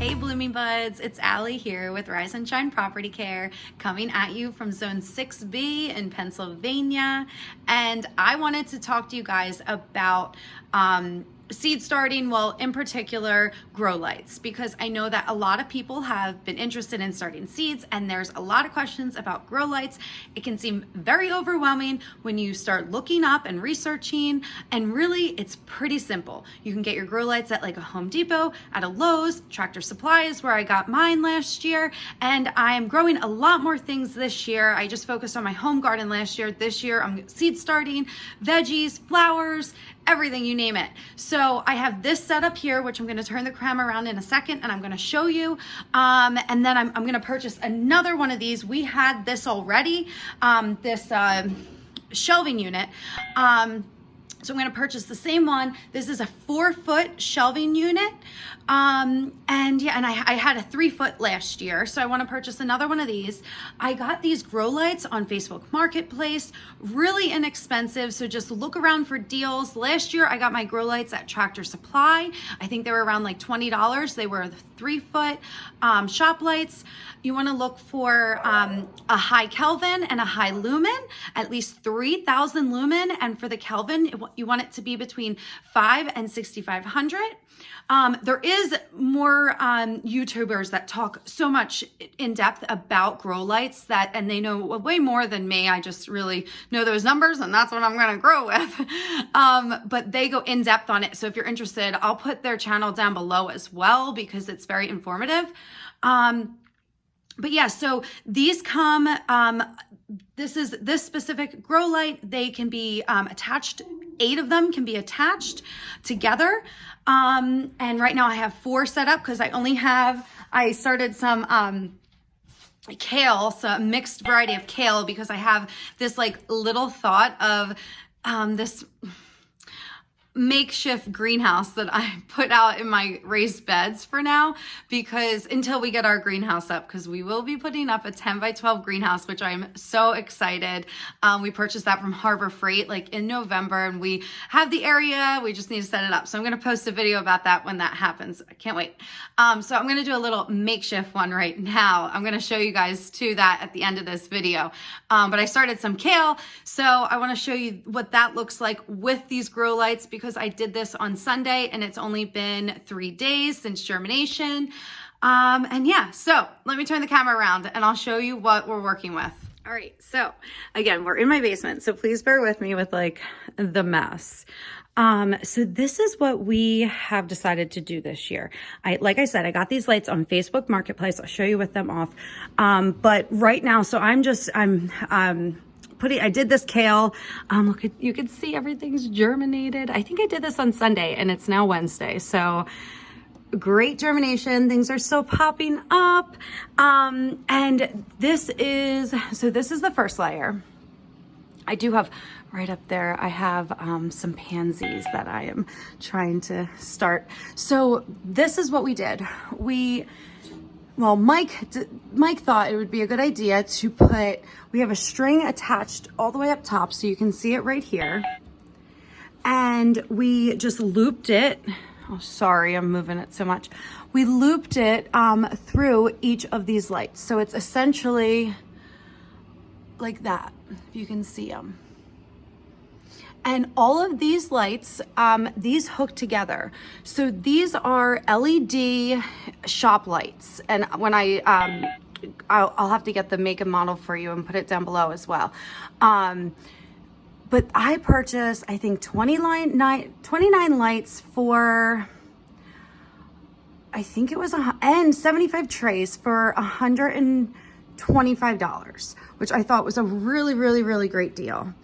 Hey blooming buds, it's Allie here with Rise and Shine Property Care, coming at you from Zone 6B in Pennsylvania. And I wanted to talk to you guys about seed starting, well, in particular, grow lights, because I know that a lot of people have been interested in starting seeds and there's a lot of questions about grow lights. It can seem very overwhelming when you start looking up and researching, and really it's pretty simple. You can get your grow lights at like a Home Depot, at a Lowe's, Tractor Supply is where I got mine last year, and I'm growing a lot more things this year. I just focused on my home garden last year. This year I'm seed starting, veggies, flowers, everything, you name it. So I have this set up here, which I'm going to turn the camera around in a second and I'm going to show you. And then I'm going to purchase another one of these. We had this already, this shelving unit. So I'm going to purchase the same one. This is a 4-foot shelving unit. And yeah, and I had a 3-foot last year. So I want to purchase another one of these. I got these grow lights on Facebook Marketplace, really inexpensive. So just look around for deals. Last year, I got my grow lights at Tractor Supply. I think they were around like $20. They were the 3-foot shop lights. You want to look for a high Kelvin and a high Lumen, at least 3,000 lumen. And for the Kelvin, you want it to be between 5 and 6,500. There is more YouTubers that talk so much in depth about grow lights and they know way more than me. I just really know those numbers and that's what I'm going to grow with. But they go in depth on it. So if you're interested, I'll put their channel down below as well because it's very informative. But yeah, so these come, this specific grow light, they can be attached. 8 of them can be attached together. And right now I have 4 set up because I started some kale, some mixed variety of kale, because I have this like little thought of this makeshift greenhouse that I put out in my raised beds for now, because until we get our greenhouse up, because we will be putting up a 10 by 12 greenhouse, which I'm so excited. We purchased that from Harbor Freight like in November and we have the area, we just need to set it up. So I'm going to post a video about that when that happens. I can't wait. So I'm going to do a little makeshift one right now. I'm going to show you guys too that at the end of this video. But I started some kale. So I want to show you what that looks like with these grow lights, because I did this on Sunday and it's only been 3 days since germination. And yeah, so let me turn the camera around and I'll show you what we're working with. All right, so again, we're in my basement, so please bear with me with like the mess. So this is what we have decided to do this year. Like I said, I got these lights on Facebook Marketplace. I'll show you with them off. But right now, so I did this kale. Look, you can see everything's germinated. I think I did this on Sunday and it's now Wednesday. So great germination. Things are still popping up. And this is the first layer. I do have right up there, I have some pansies that I am trying to start. So this is what we did. Well, Mike thought it would be a good idea to we have a string attached all the way up top so you can see it right here. And we just looped it. Oh, sorry, I'm moving it so much. We looped it through each of these lights. So it's essentially like that, if you can see them. And all of these lights, these hook together. So these are LED shop lights. And when I'll have to get the make and model for you and put it down below as well. But I purchased, I think 29 lights for, I think it was, and 75 trays for $125, which I thought was a really, really, really great deal.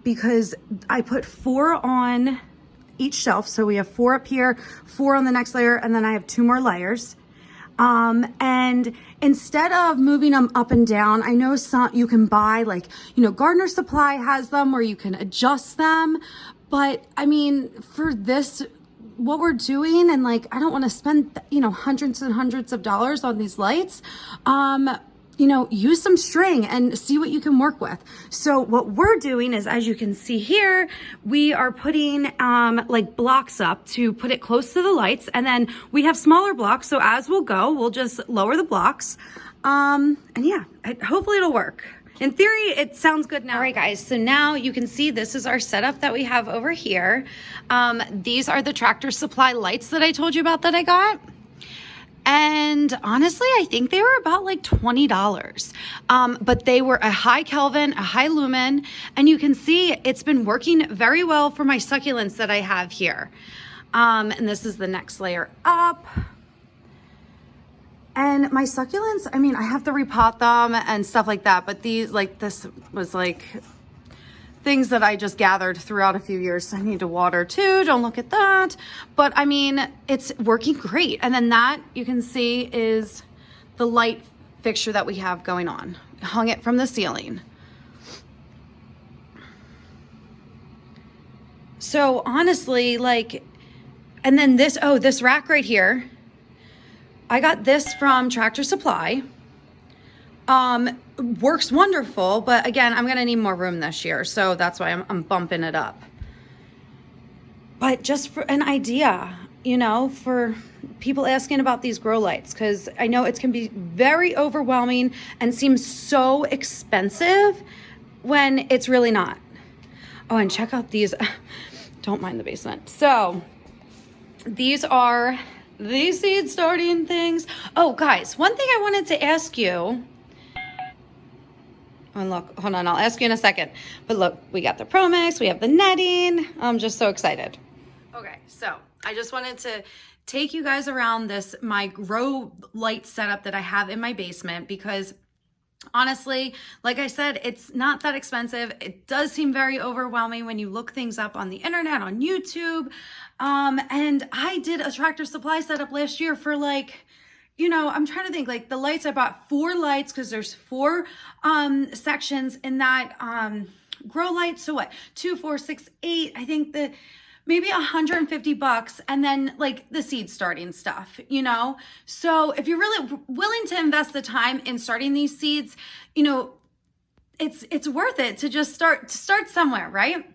Because I put 4 on each shelf. So we have 4 up here, 4 on the next layer, and then I have 2 more layers. And instead of moving them up and down, I know you can buy like, Gardener Supply has them where you can adjust them. But I mean, for this, what we're doing, and like, I don't want to spend, hundreds and hundreds of dollars on these lights. you know, use some string and see what you can work with. So what we're doing is, as you can see here, we are putting like blocks up to put it close to the lights, and then we have smaller blocks. So as we'll go, we'll just lower the blocks. And yeah, hopefully it'll work. In theory, it sounds good now. All right, guys, so now you can see this is our setup that we have over here. These are the Tractor Supply lights that I told you about that I got. And honestly, I think they were about like $20. But they were a high Kelvin, a high Lumen, and you can see it's been working very well for my succulents that I have here. And this is the next layer up. And my succulents, I mean, I have to repot them and stuff like that, but these, like, this was like things that I just gathered throughout a few years. So I need to water too, don't look at that. But I mean, it's working great. And then that, you can see, is the light fixture that we have going on. Hung it from the ceiling. So honestly, like, and then this, oh, this rack right here, I got this from Tractor Supply. Works wonderful, but again, I'm gonna need more room this year, so that's why I'm bumping it up. But just for an idea, you know, for people asking about these grow lights, because I know it can be very overwhelming and seems so expensive when it's really not. Oh, and check out these. Don't mind the basement. So these are these seed starting things. Oh, guys, one thing I wanted to ask you. Oh, look, hold on, I'll ask you in a second. But look, we got the PROMIX, we have the netting. I'm just so excited. Okay, so I just wanted to take you guys around this, my grow light setup that I have in my basement, because honestly, like I said, it's not that expensive. It does seem very overwhelming when you look things up on the internet, on YouTube. And I did a Tractor Supply setup last year for like, you know, I'm trying to think, like the lights, I bought 4 lights because there's 4 sections in that grow light. So what, 2, 4, 6, 8, I think that maybe $150, and then like the seed starting stuff, you know? So if you're really willing to invest the time in starting these seeds, you know, it's worth it to just start somewhere, right?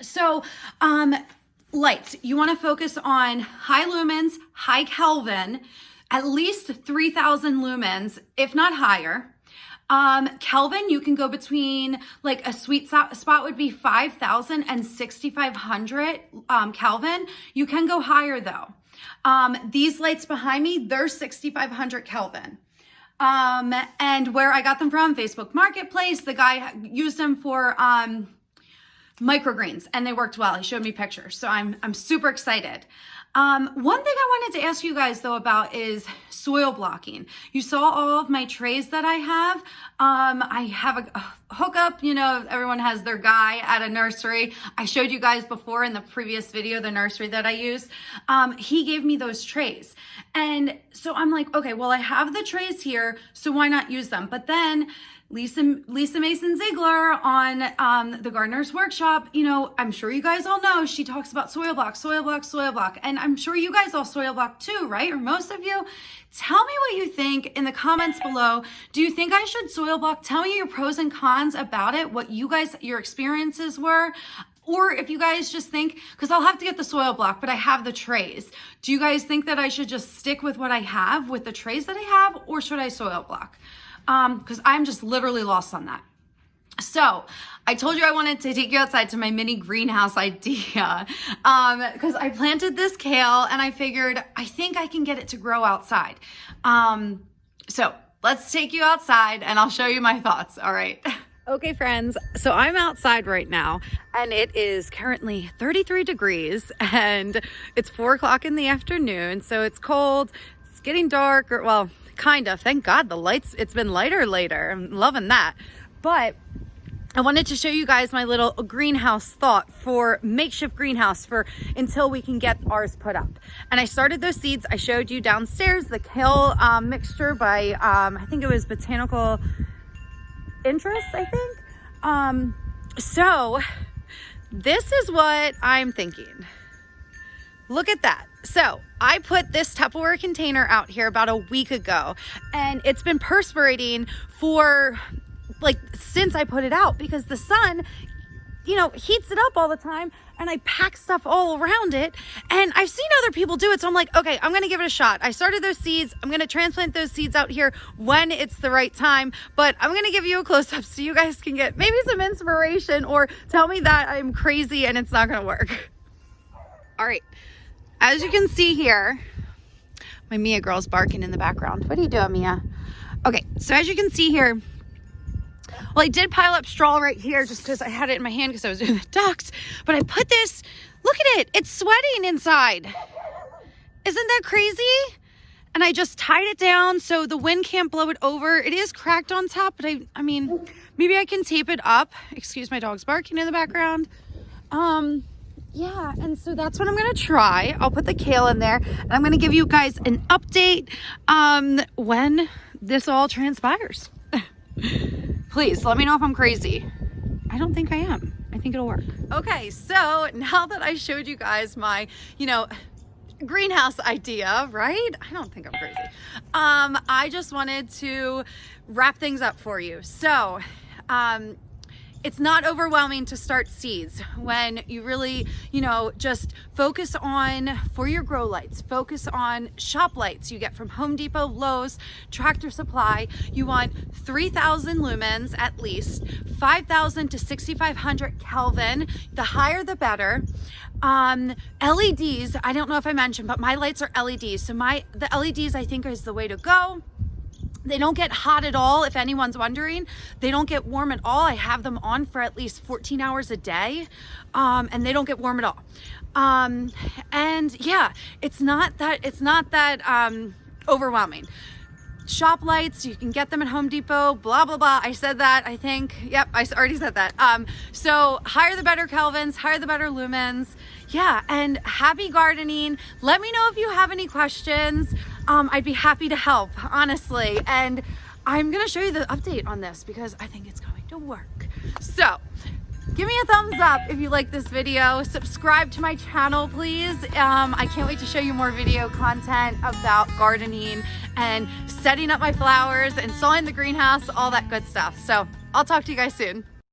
So, lights, you want to focus on high lumens, high Kelvin, at least 3,000 lumens, if not higher. Kelvin, you can go between, like a sweet spot would be 5,000 and 6,500 Kelvin. You can go higher though. These lights behind me, they're 6,500 Kelvin. And where I got them from, Facebook Marketplace, the guy used them for microgreens and they worked well. He showed me pictures. So I'm super excited. One thing I wanted to ask you guys though about is soil blocking. You saw all of my trays that I have. I have a hookup, you know, everyone has their guy at a nursery. I showed you guys before in the previous video, the nursery that I used. He gave me those trays. And so I'm like, okay, well, I have the trays here, so why not use them? But then Lisa Mason Ziegler on the Gardener's Workshop, you know, I'm sure you guys all know, she talks about soil block, soil block, soil block. And I'm sure you guys all soil block too, right? Or most of you. Tell me what you think in the comments below. Do you think I should soil block? Tell me your pros and cons about it, what you guys, your experiences were. Or if you guys just think, because I'll have to get the soil block, but I have the trays. Do you guys think that I should just stick with what I have, with the trays that I have, or should I soil block? Because I'm just literally lost on that. So I told you I wanted to take you outside to my mini greenhouse idea, because I planted this kale and I figured I think I can get it to grow outside. So let's take you outside and I'll show you my thoughts. All right. Okay, friends, so I'm outside right now and it is currently 33 degrees and it's 4 o'clock in the afternoon. So it's cold, it's getting dark, or well, kind of. Thank God the lights, it's been lighter later. I'm loving that. But I wanted to show you guys my little greenhouse thought for makeshift greenhouse for until we can get ours put up. And I started those seeds. I showed you downstairs the kale mixture by, I think it was Botanical Interest, I think. So this is what I'm thinking. look at that. So I put this Tupperware container out here about a week ago, and it's been perspirating for like since I put it out, because the sun, you know, heats it up all the time, and I pack stuff all around it. And I've seen other people do it, so I'm like, okay, I'm gonna give it a shot. I started those seeds. I'm gonna transplant those seeds out here when it's the right time, but I'm gonna give you a close-up so you guys can get maybe some inspiration, or tell me that I'm crazy and it's not gonna work. All right, as you can see here, my Mia girl's barking in the background. What are you doing, Mia? Okay, so as you can see here, well, I did pile up straw right here just because I had it in my hand because I was doing the ducks. But I put this, look at it, it's sweating inside. Isn't that crazy? And I just tied it down so the wind can't blow it over. It is cracked on top, but I mean, maybe I can tape it up. Excuse my dog's barking in the background. Yeah, and so that's what I'm gonna try. I'll put the kale in there, and I'm gonna give you guys an update when this all transpires. Please let me know if I'm crazy. I don't think I am. I think it'll work. Okay, so now that I showed you guys my, you know, greenhouse idea, right? I don't think I'm crazy. I just wanted to wrap things up for you. So, it's not overwhelming to start seeds when you really, you know, just focus on, for your grow lights, focus on shop lights you get from Home Depot, Lowe's, Tractor Supply. You want 3,000 lumens at least, 5,000 to 6,500 Kelvin. The higher the better. LEDs, I don't know if I mentioned, but my lights are LEDs. So the LEDs I think is the way to go. They don't get hot at all, if anyone's wondering. They don't get warm at all. I have them on for at least 14 hours a day, and they don't get warm at all. And yeah, it's not that overwhelming. Shop lights, you can get them at Home Depot, blah, blah, blah. I said that, I think. Yep, I already said that. So higher the better Kelvins, higher the better lumens. Yeah, and happy gardening. Let me know if you have any questions. I'd be happy to help, honestly. And I'm gonna show you the update on this because I think it's going to work. So give me a thumbs up if you like this video. Subscribe to my channel, please. I can't wait to show you more video content about gardening and setting up my flowers, installing the greenhouse, all that good stuff. So I'll talk to you guys soon.